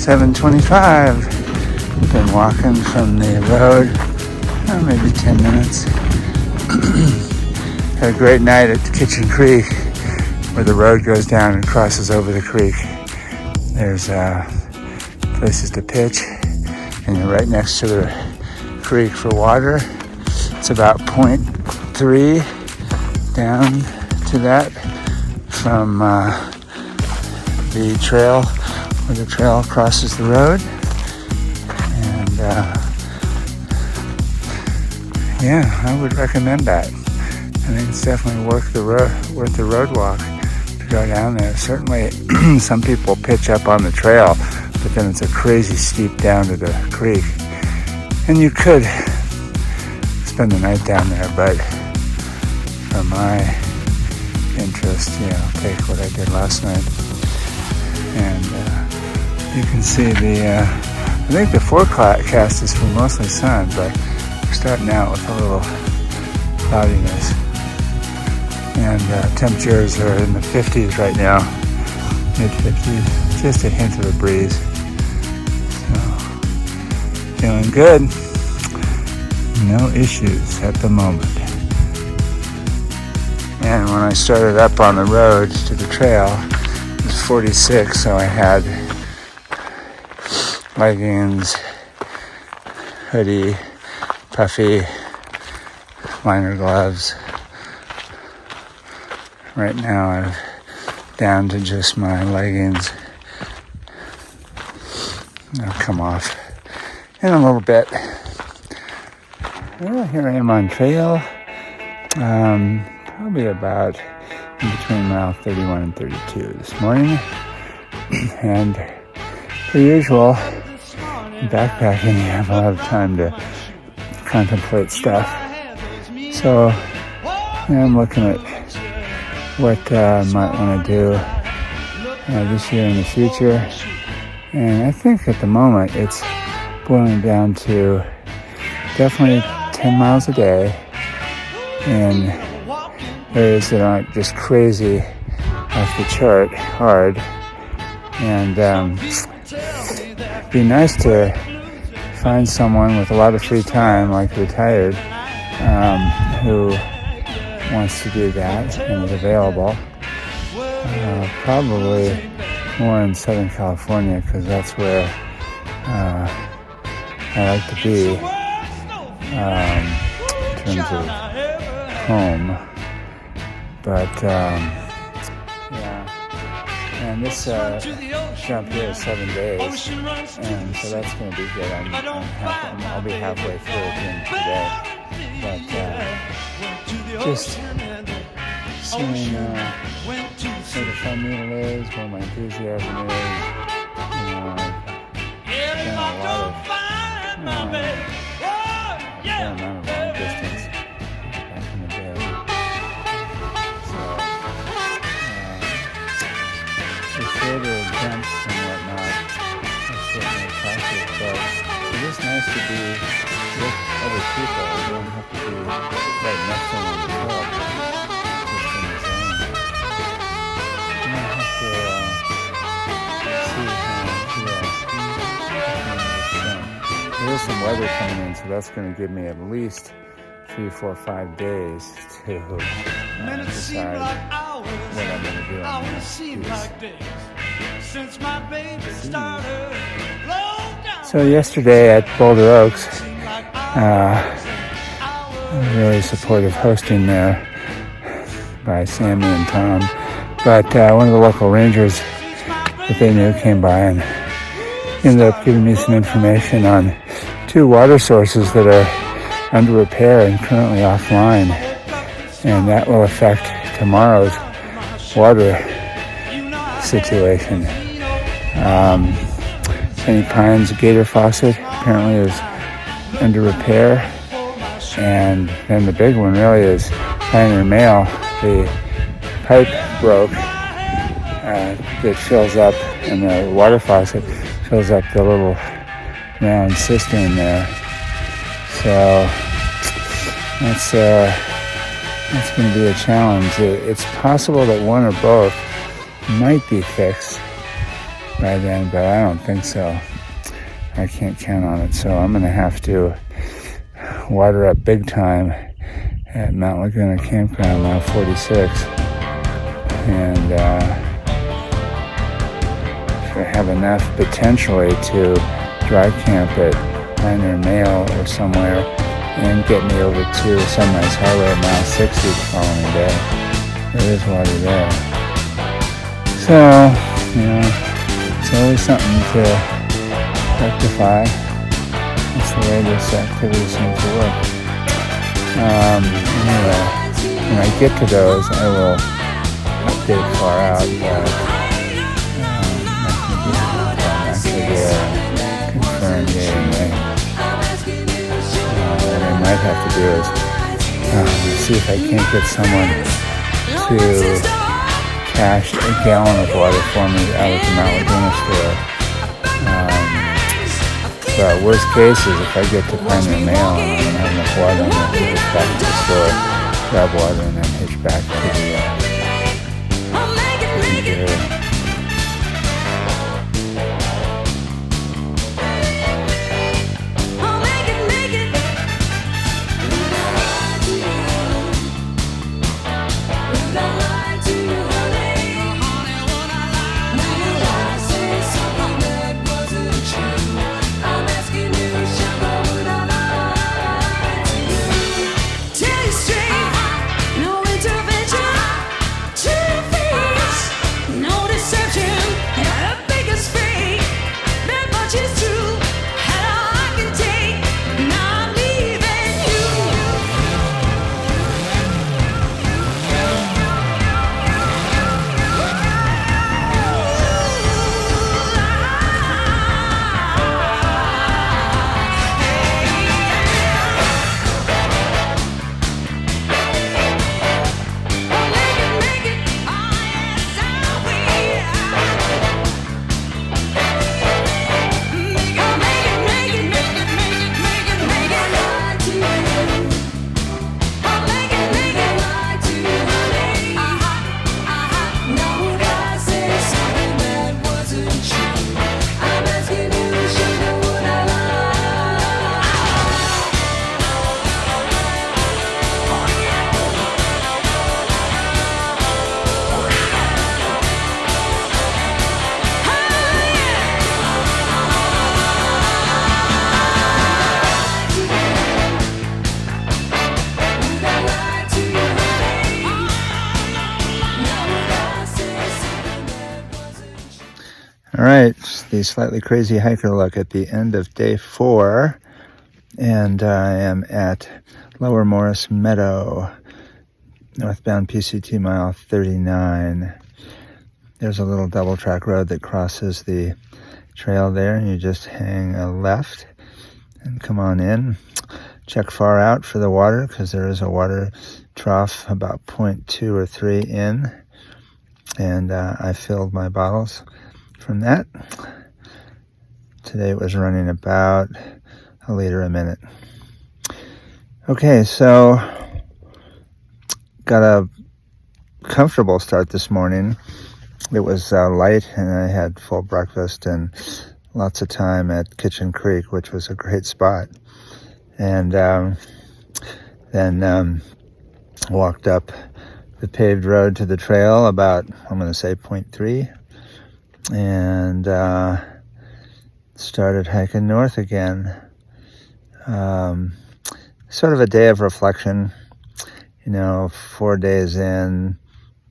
7:25. Been walking from the road, maybe 10 minutes. Had a great night at Kitchen Creek, where the road goes down and crosses over the creek. There's places to pitch, and you're right next to the creek for water. It's about 0.3 down to that from the trail, where the trail crosses the road. And yeah, I would recommend that. I think it's definitely worth the road walk to go down there. Certainly some people pitch up on the trail, but then it's a crazy steep down to the creek. And you could spend the night down there, but for my interest, take what I did last night. And you can see I think the forecast is for mostly sun, but we're starting out with a little cloudiness. And temperatures are in the 50s right now, mid-50s, just a hint of a breeze. So, feeling good. No issues at the moment. And when I started up on the road to the trail, it was 46, so I had leggings, hoodie, puffy, liner gloves. Right now I'm down to just my leggings. They'll come off in a little bit. Well, here I am on trail. Probably about in between mile 31 and 32 this morning. And per usual, backpacking, you have a lot of time to contemplate stuff. So I'm looking at what I might want to do this year in the future. And I think at the moment it's boiling down to definitely 10 miles a day in areas that aren't just crazy off the chart hard. And it'd be nice to find someone with a lot of free time, like retired, who wants to do that and is available. Probably more in Southern California, because that's where I like to be in terms of home. But yeah, and this jump here is 7 days, and so that's going to be good. I'll be halfway through at the end of today. But just seeing where the fun needle is, where my enthusiasm is. I've done a lot of long distance back in the day. So the shorter jumps and whatnot are certainly attractive, but it is nice to be with other people. You don't have to be right next to them on the trail, just in the zone. You don't have to see how I feel. There is some weather coming in, so that's going to give me at least 3, 4, 5 days to decide what I'm going to do on the next piece. So yesterday at Boulder Oaks, really supportive hosting there by Sammy and Tom. But one of the local rangers that they knew came by and ended up giving me some information on 2 water sources that are under repair and currently offline. And that will affect tomorrow's water situation. Penny Pines Gator Faucet apparently is under repair. And then the big one really is Pioneer Mail. The pipe broke that fills up, and the water faucet fills up the little round cistern there. So that's going to be a challenge. It's possible that one or both might be fixed, by then, but I don't think so. I can't count on it, so I'm going to have to water up big time at Mount Laguna Campground, mile 46, and if I have enough potentially to dry camp at Pioneer Mail or somewhere and get me over to Sunrise Highway at mile 60 the following day. There is water there. So, it's always something to rectify. That's the way this activity seems to work. Anyway, when I get to those, I will update far out, but I'm actually there and confirm yay or nay. What I might have to do is see if I can't get someone to cache a gallon of water for me out of the Mount Laguna store. But worst case is if I get to Pioneer Mail and I don't have enough water, I'm going to hitch back to the store, grab water, and then hitch back to the All right, the slightly crazy hiker look at the end of day 4, and I am at Lower Morris Meadow, northbound PCT mile 39. There's a little double track road that crosses the trail there, and you just hang a left and come on in. Check far out for the water, because there is a water trough about 0.2 or 3 in, and I filled my bottles from that. Today it was running about a liter a minute. Okay, so got a comfortable start this morning. It was light, and I had full breakfast and lots of time at Kitchen Creek, which was a great spot. And then walked up the paved road to the trail about, I'm going to say 0.3, and started hiking north again. Sort of a day of reflection. 4 days in,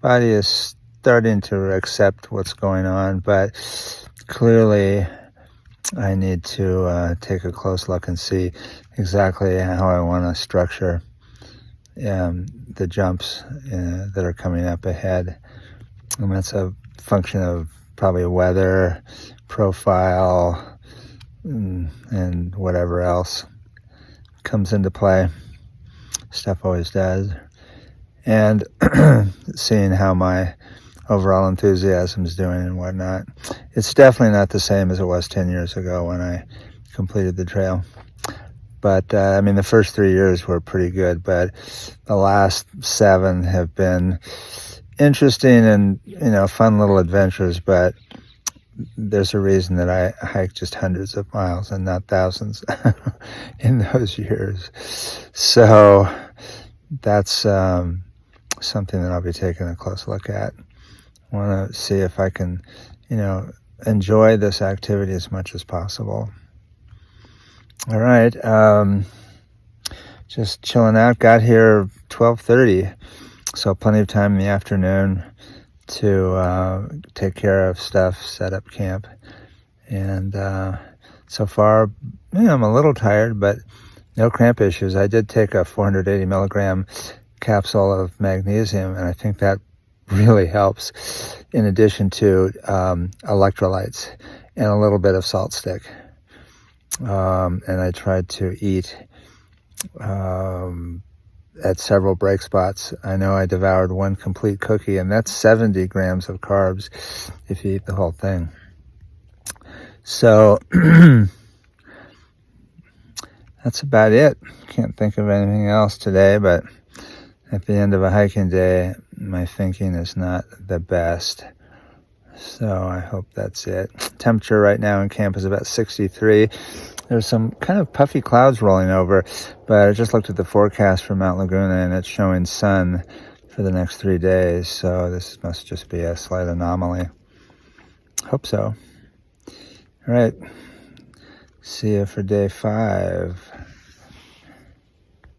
body is starting to accept what's going on, but clearly I need to take a close look and see exactly how I want to structure the jumps that are coming up ahead. And that's a function of probably weather, profile, and whatever else comes into play. Stuff always does. And seeing how my overall enthusiasm is doing and whatnot. It's definitely not the same as it was 10 years ago when I completed the trail. But, the first 3 years were pretty good, but the last 7 have been interesting and, fun little adventures, but there's a reason that I hiked just hundreds of miles and not thousands in those years. So that's something that I'll be taking a close look at. I want to see if I can, enjoy this activity as much as possible. All right. Just chilling out. Got here 12:30, so plenty of time in the afternoon to take care of stuff, set up camp. And so far, I'm a little tired, but no cramp issues. I did take a 480 milligram capsule of magnesium, and I think that really helps, in addition to electrolytes and a little bit of salt stick. And I tried to eat at several break spots. I know I devoured one complete cookie, and that's 70 grams of carbs if you eat the whole thing. So that's about it. Can't think of anything else today, but at the end of a hiking day, my thinking is not the best. So I hope that's it. Temperature right now in camp is about 63. There's some kind of puffy clouds rolling over, but I just looked at the forecast for Mount Laguna, and it's showing sun for the next 3 days. So this must just be a slight anomaly. Hope so. All right. See you for day 5.